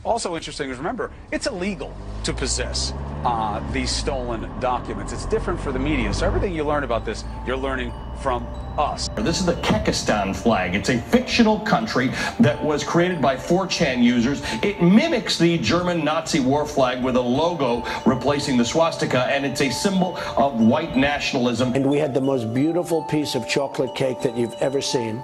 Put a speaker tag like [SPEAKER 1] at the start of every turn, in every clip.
[SPEAKER 1] Also interesting is, remember, it's illegal to possess these stolen documents. It's different for the media. So everything you learn about this, you're learning from us.
[SPEAKER 2] This is the Kekistan flag. It's a fictional country that was created by 4chan users. It mimics the German Nazi war flag with a logo replacing the swastika, and it's a symbol of white nationalism.
[SPEAKER 3] And we had the most beautiful piece of chocolate cake that you've ever seen.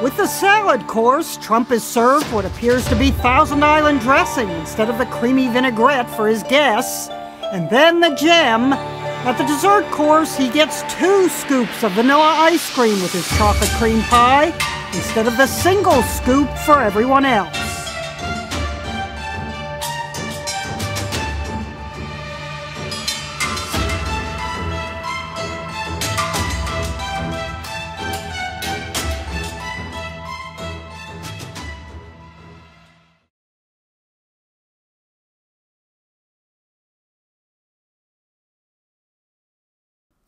[SPEAKER 4] With the salad course, Trump is served what appears to be Thousand Island dressing instead of the creamy vinaigrette for his guests. And then the gem. At the dessert course, he gets 2 scoops of vanilla ice cream with his chocolate cream pie instead of the single scoop for everyone else.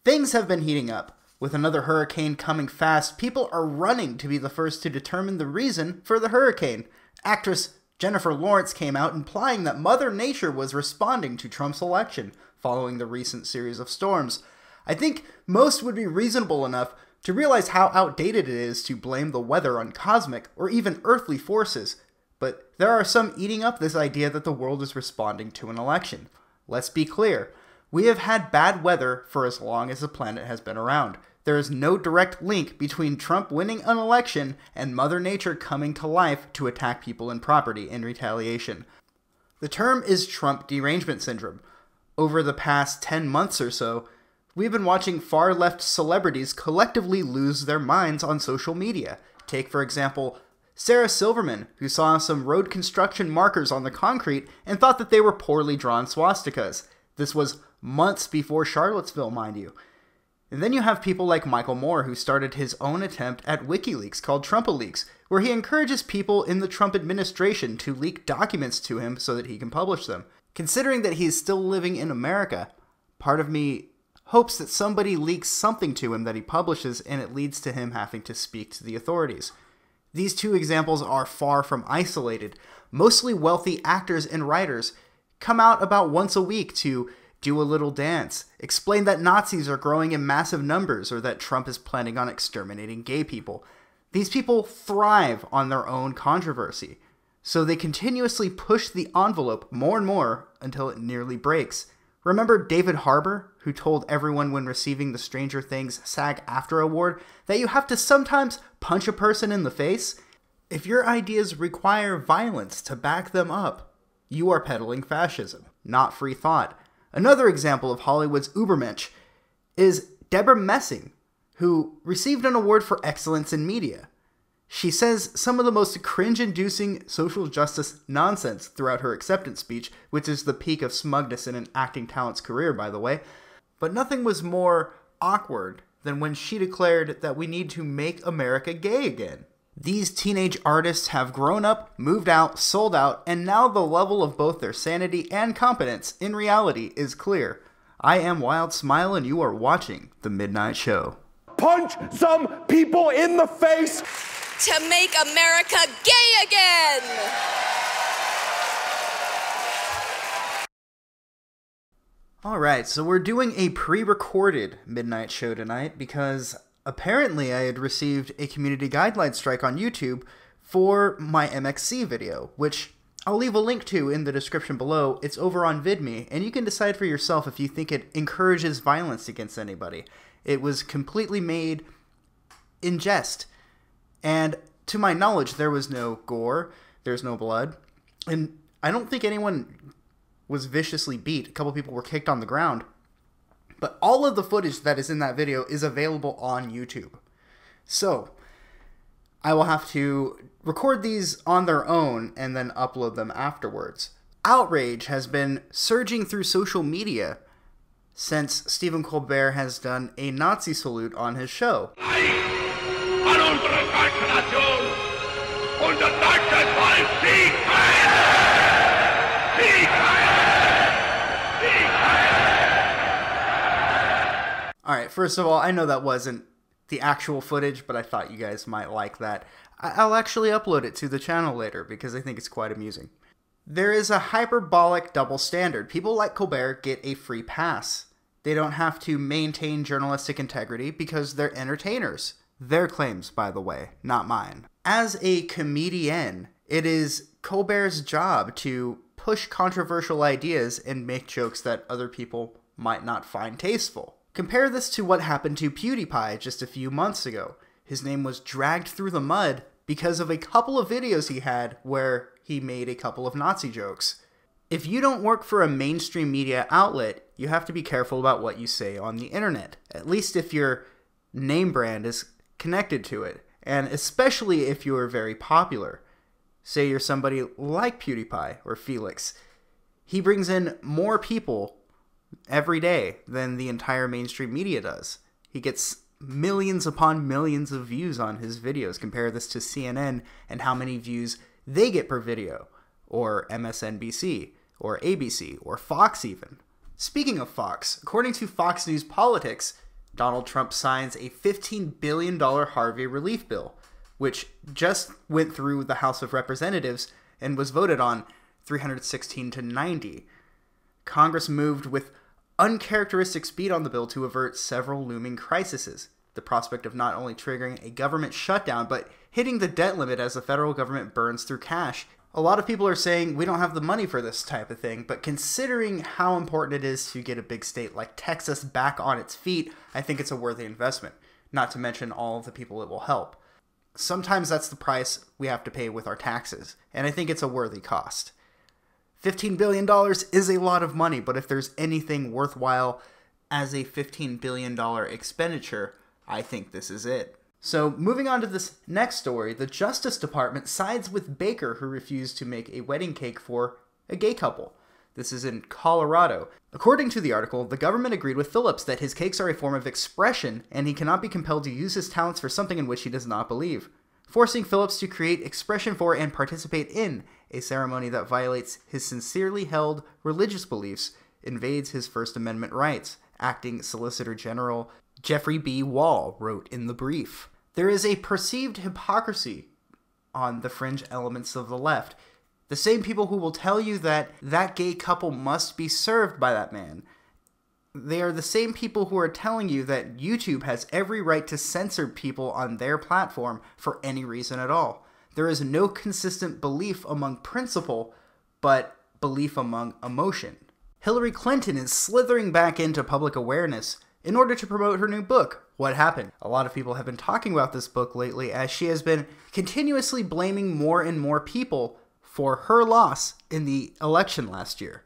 [SPEAKER 5] Things have been heating up. With another hurricane coming fast, people are running to be the first to determine the reason for the hurricane. Actress Jennifer Lawrence came out implying that Mother Nature was responding to Trump's election following the recent series of storms. I think most would be reasonable enough to realize how outdated it is to blame the weather on cosmic or even earthly forces. But there are some eating up this idea that the world is responding to an election. Let's be clear. We have had bad weather for as long as the planet has been around. There is no direct link between Trump winning an election and Mother Nature coming to life to attack people and property in retaliation. The term is Trump derangement syndrome. Over the past 10 months or so, we've been watching far-left celebrities collectively lose their minds on social media. Take, for example, Sarah Silverman, who saw some road construction markers on the concrete and thought that they were poorly drawn swastikas. This was months before Charlottesville, mind you. And then you have people like Michael Moore, who started his own attempt at WikiLeaks called Trumpaleaks, where he encourages people in the Trump administration to leak documents to him so that he can publish them. Considering that he's still living in America, part of me hopes that somebody leaks something to him that he publishes and it leads to him having to speak to the authorities. These 2 examples are far from isolated. Mostly wealthy actors and writers come out about once a week to do a little dance, explain that Nazis are growing in massive numbers or that Trump is planning on exterminating gay people. These people thrive on their own controversy, so they continuously push the envelope more and more until it nearly breaks. Remember David Harbour, who told everyone when receiving the Stranger Things SAG-AFTRA award that you have to sometimes punch a person in the face? If your ideas require violence to back them up, you are peddling fascism, not free thought. Another example of Hollywood's Ubermensch is Deborah Messing, who received an award for excellence in media. She says some of the most cringe-inducing social justice nonsense throughout her acceptance speech, which is the peak of smugness in an acting talent's career, by the way. But nothing was more awkward than when she declared that we need to make America gay again. These teenage artists have grown up, moved out, sold out, and now the level of both their sanity and competence in reality is clear. I am Wild Smile and you are watching The Midnight Show.
[SPEAKER 6] Punch some people in the face
[SPEAKER 7] to make America gay again!
[SPEAKER 5] Alright, so we're doing a pre-recorded Midnight Show tonight because apparently I had received a community guideline strike on YouTube for my MXC video, which I'll leave a link to in the description below. It's over on VidMe, and you can decide for yourself if you think it encourages violence against anybody. It was completely made in jest, and to my knowledge, there was no gore, there's no blood, and I don't think anyone was viciously beat. A couple people were kicked on the ground. But all of the footage that is in that video is available on YouTube. So, I will have to record these on their own and then upload them afterwards. Outrage has been surging through social media since Stephen Colbert has done a Nazi salute on his show. Alright, first of all, I know that wasn't the actual footage, but I thought you guys might like that. I'll actually upload it to the channel later because I think it's quite amusing. There is a hyperbolic double standard. People like Colbert get a free pass. They don't have to maintain journalistic integrity because they're entertainers. Their claims, by the way, not mine. As a comedian, it is Colbert's job to push controversial ideas and make jokes that other people might not find tasteful. Compare this to what happened to PewDiePie just a few months ago. His name was dragged through the mud because of a couple of videos he had where he made a couple of Nazi jokes. If you don't work for a mainstream media outlet, you have to be careful about what you say on the internet, at least if your name brand is connected to it, and especially if you are very popular. Say you're somebody like PewDiePie or Felix. He brings in more people every day than the entire mainstream media does. He gets millions upon millions of views on his videos. Compare this to CNN and how many views they get per video, or MSNBC, or ABC, or Fox even. Speaking of Fox, according to Fox News Politics, Donald Trump signs a $15 billion Harvey relief bill, which just went through the House of Representatives and was voted on 316 to 90. Congress moved with uncharacteristic speed on the bill to avert several looming crises. The prospect of not only triggering a government shutdown, but hitting the debt limit as the federal government burns through cash. A lot of people are saying we don't have the money for this type of thing, but considering how important it is to get a big state like Texas back on its feet, I think it's a worthy investment, not to mention all of the people it will help. Sometimes that's the price we have to pay with our taxes, and I think it's a worthy cost. $15 billion is a lot of money, but if there's anything worthwhile as a $15 billion expenditure, I think this is it. So, moving on to this next story, the Justice Department sides with baker who refused to make a wedding cake for a gay couple. This is in Colorado. According to the article, the government agreed with Phillips that his cakes are a form of expression and he cannot be compelled to use his talents for something in which he does not believe, forcing Phillips to create expression for and participate in a ceremony that violates his sincerely held religious beliefs, invades his First Amendment rights, Acting Solicitor General Jeffrey B. Wall wrote in the brief. There is a perceived hypocrisy on the fringe elements of the left. The same people who will tell you that that gay couple must be served by that man. They are the same people who are telling you that YouTube has every right to censor people on their platform for any reason at all. There is no consistent belief among principle, but belief among emotion. Hillary Clinton is slithering back into public awareness in order to promote her new book, What Happened? A lot of people have been talking about this book lately as she has been continuously blaming more and more people for her loss in the election last year.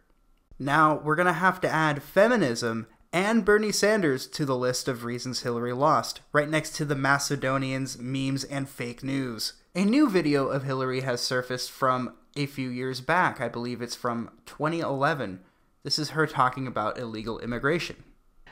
[SPEAKER 5] Now, we're going to have to add feminism and Bernie Sanders to the list of reasons Hillary lost, right next to the Macedonians, memes, and fake news. A new video of Hillary has surfaced from a few years back. I believe it's from 2011. This is her talking about illegal immigration.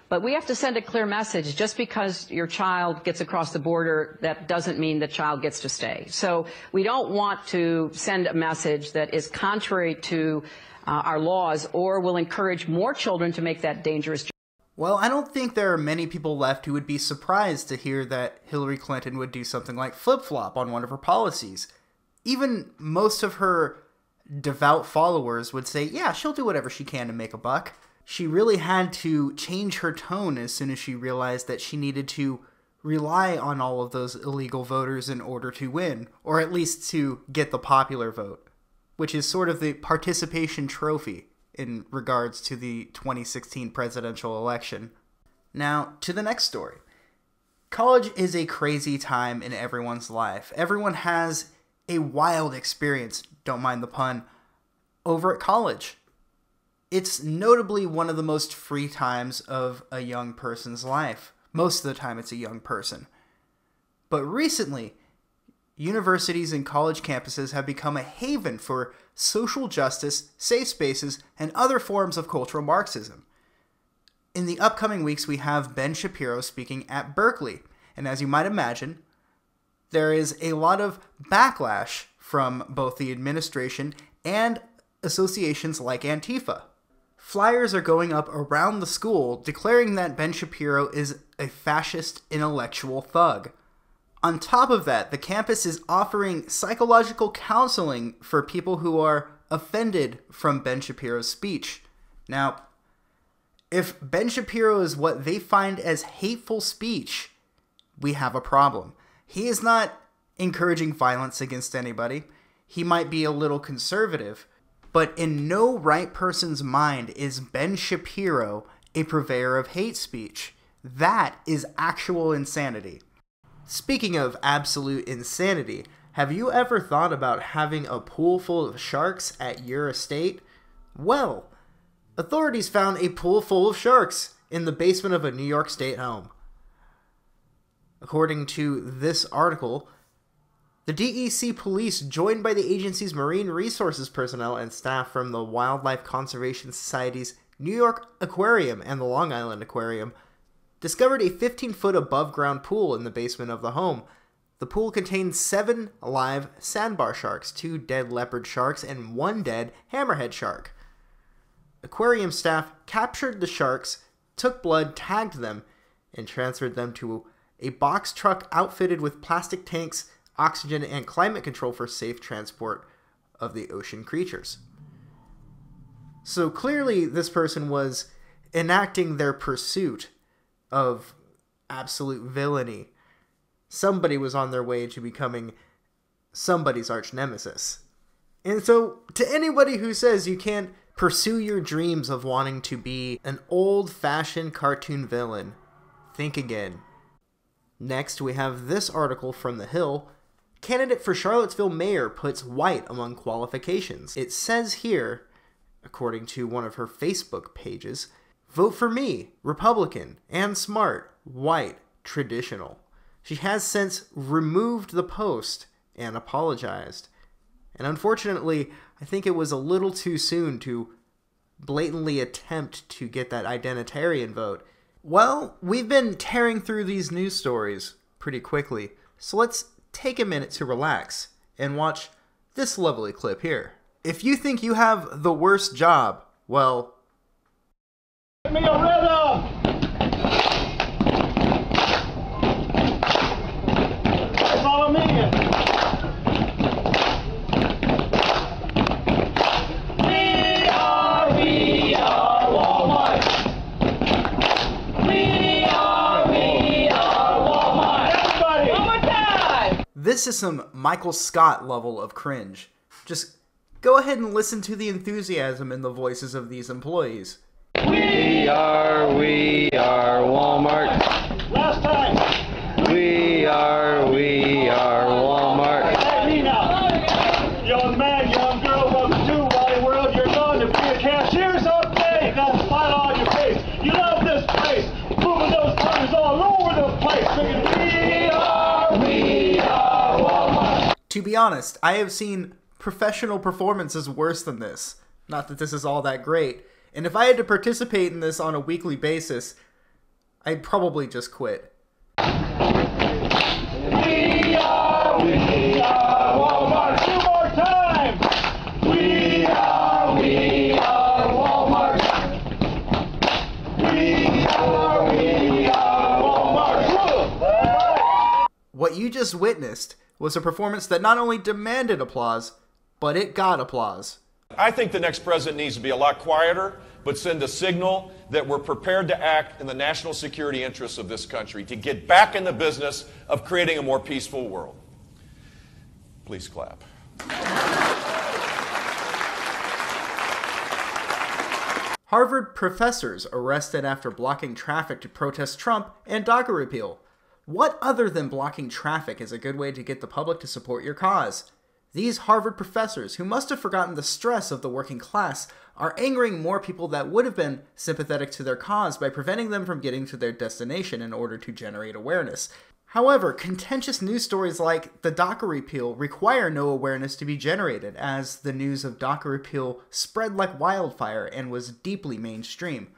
[SPEAKER 8] But we have to send a clear message. Just because your child gets across the border, that doesn't mean the child gets to stay. So we don't want to send a message that is contrary to our laws or will encourage more children to make that dangerous journey.
[SPEAKER 5] Well, I don't think there are many people left who would be surprised to hear that Hillary Clinton would do something like flip-flop on one of her policies. Even most of her devout followers would say, yeah, she'll do whatever she can to make a buck. She really had to change her tone as soon as she realized that she needed to rely on all of those illegal voters in order to win, or at least to get the popular vote, which is sort of the participation trophy in regards to the 2016 presidential election. Now, to the next story. College is a crazy time in everyone's life. Everyone has a wild experience, don't mind the pun, over at college. It's notably one of the most free times of a young person's life. Most of the time it's a young person. But recently, universities and college campuses have become a haven for social justice, safe spaces, and other forms of cultural Marxism. In the upcoming weeks, we have Ben Shapiro speaking at Berkeley. And as you might imagine, there is a lot of backlash from both the administration and associations like Antifa. flyers are going up around the school declaring that Ben Shapiro is a fascist intellectual thug. On top of that, the campus is offering psychological counseling for people who are offended from Ben Shapiro's speech. Now, if Ben Shapiro is what they find as hateful speech, we have a problem. He is not encouraging violence against anybody. He might be a little conservative, but in no right person's mind is Ben Shapiro a purveyor of hate speech. That is actual insanity. Speaking of absolute insanity, have you ever thought about having a pool full of sharks at your estate? Well, authorities found a pool full of sharks in the basement of a New York State home. According to this article, the DEC police, joined by the agency's marine resources personnel and staff from the Wildlife Conservation Society's New York Aquarium and the Long Island Aquarium, discovered a 15-foot above-ground pool in the basement of the home. The pool contained 7 live sandbar sharks, 2 dead leopard sharks, and 1 dead hammerhead shark. Aquarium staff captured the sharks, took blood, tagged them, and transferred them to a box truck outfitted with plastic tanks, oxygen, and climate control for safe transport of the ocean creatures. So clearly this person was enacting their pursuit of absolute villainy. Somebody was on their way to becoming somebody's arch nemesis. And so, to anybody who says you can't pursue your dreams of wanting to be an old-fashioned cartoon villain, think again. Next, we have this article from The Hill. Candidate for Charlottesville mayor puts white among qualifications. It says here, according to one of her Facebook pages, vote for me, Republican, and smart, white, traditional. She has since removed the post and apologized. And unfortunately, I think it was a little too soon to blatantly attempt to get that identitarian vote. Well, we've been tearing through these news stories pretty quickly, so let's take a minute to relax and watch this lovely clip here. If you think you have the worst job, well,
[SPEAKER 6] Give me a rhythm! Follow me. We are Walmart. We are Walmart. Everybody! One more time!
[SPEAKER 5] This is some Michael Scott level of cringe. Just go ahead and listen to the enthusiasm in the voices of these employees.
[SPEAKER 9] We are Walmart.
[SPEAKER 6] Last time.
[SPEAKER 9] We are Walmart.
[SPEAKER 6] Hey, now. Young man, young girl, welcome to Wally World. You're going to be a cashier someday. You got a smile on your face. You love this place. Moving those cars all over the place. Singing, we are Walmart.
[SPEAKER 5] To be honest, I have seen professional performances worse than this. Not that this is all that great. And if I had to participate in this on a weekly basis, I'd probably just quit.
[SPEAKER 6] We are Walmart. Two more times. We are Walmart. We are Walmart.
[SPEAKER 5] What you just witnessed was a performance that not only demanded applause, but it got applause.
[SPEAKER 10] I think the next president needs to be a lot quieter, but send a signal that we're prepared to act in the national security interests of this country, to get back in the business of creating a more peaceful world. Please clap.
[SPEAKER 5] Harvard professors arrested after blocking traffic to protest Trump and DACA repeal. What other than blocking traffic is a good way to get the public to support your cause? These Harvard professors, who must have forgotten the stress of the working class, are angering more people that would have been sympathetic to their cause by preventing them from getting to their destination in order to generate awareness. However, contentious news stories like the DACA repeal require no awareness to be generated, as the news of DACA repeal spread like wildfire and was deeply mainstream.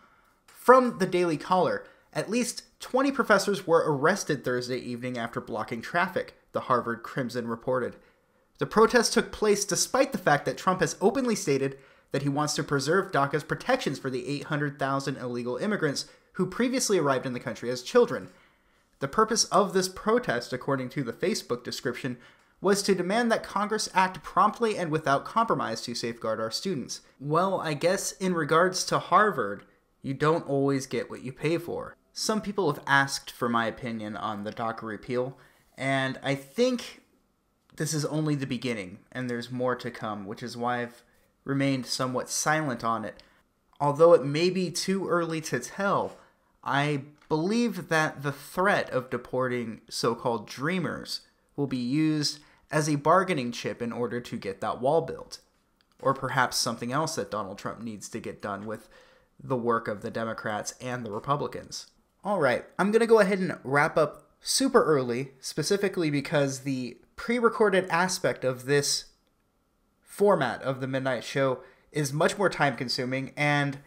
[SPEAKER 5] From the Daily Caller, at least 20 professors were arrested Thursday evening after blocking traffic, the Harvard Crimson reported. The protest took place despite the fact that Trump has openly stated that he wants to preserve DACA's protections for the 800,000 illegal immigrants who previously arrived in the country as children. The purpose of this protest, according to the Facebook description, was to demand that Congress act promptly and without compromise to safeguard our students. Well, I guess in regards to Harvard, you don't always get what you pay for. Some people have asked for my opinion on the DACA repeal, and I think this is only the beginning, and there's more to come, which is why I've remained somewhat silent on it. Although it may be too early to tell, I believe that the threat of deporting so-called dreamers will be used as a bargaining chip in order to get that wall built. Or perhaps something else that Donald Trump needs to get done with the work of the Democrats and the Republicans. Alright, I'm going to go ahead and wrap up super early, specifically because the pre-recorded aspect of this format of the Midnight Show is much more time-consuming, and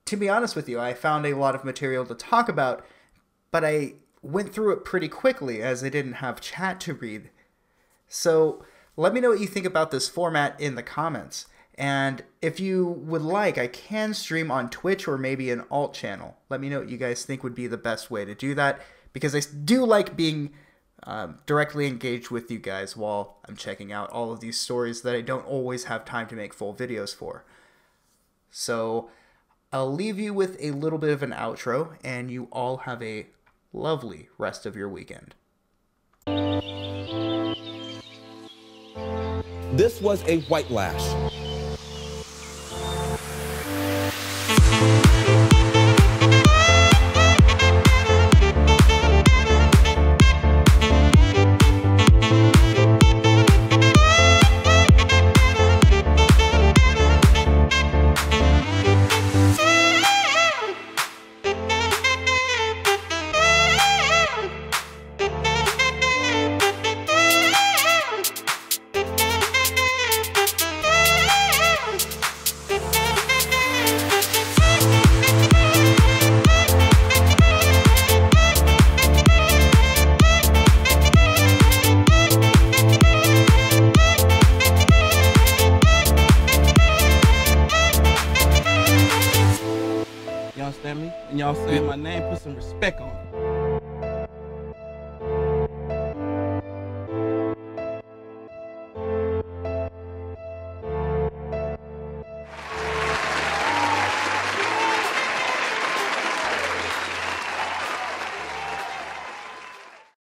[SPEAKER 5] to be honest with you, I found a lot of material to talk about, but I went through it pretty quickly as I didn't have chat to read. So let me know what you think about this format in the comments. And if you would like, I can stream on Twitch or maybe an alt channel. Let me know what you guys think would be the best way to do that, because I do like being directly engaged with you guys while I'm checking out all of these stories that I don't always have time to make full videos for. So I'll leave you with a little bit of an outro, and you all have a lovely rest of your weekend.
[SPEAKER 11] This was a white lash.
[SPEAKER 12] Y'all understand me? And y'all saying my name, put some respect on it.